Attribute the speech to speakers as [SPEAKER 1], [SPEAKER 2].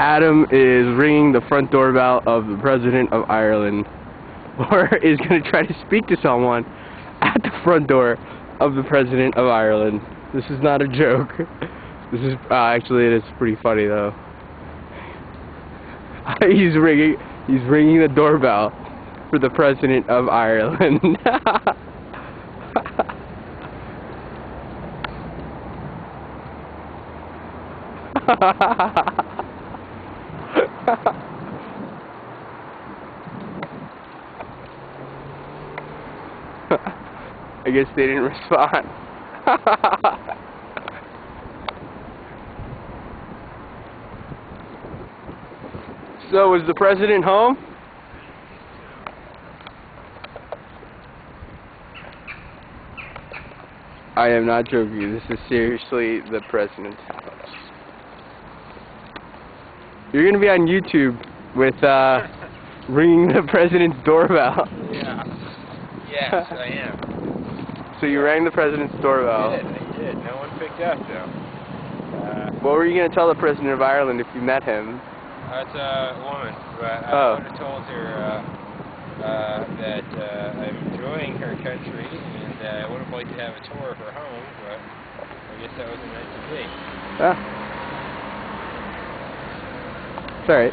[SPEAKER 1] Adam is ringing the front doorbell of the President of Ireland, or is going to try to speak to someone at the front door of the President of Ireland. This is not a joke. This is, actually it is pretty funny though. He's ringing the doorbell for the President of Ireland. I guess they didn't respond. So, is the president home? I am not joking. This is seriously the president's house. You're going to be on YouTube with ringing the president's doorbell.
[SPEAKER 2] Yeah. Yes, I am.
[SPEAKER 1] So you rang the president's doorbell.
[SPEAKER 2] I did. No one picked up, though.
[SPEAKER 1] What were you going to tell the president of Ireland if you met him?
[SPEAKER 2] It's a woman, but I would have told her that I'm enjoying her country, and I would have liked to have a tour of her home, but I guess that wasn't meant to be.
[SPEAKER 1] Ah. It's alright.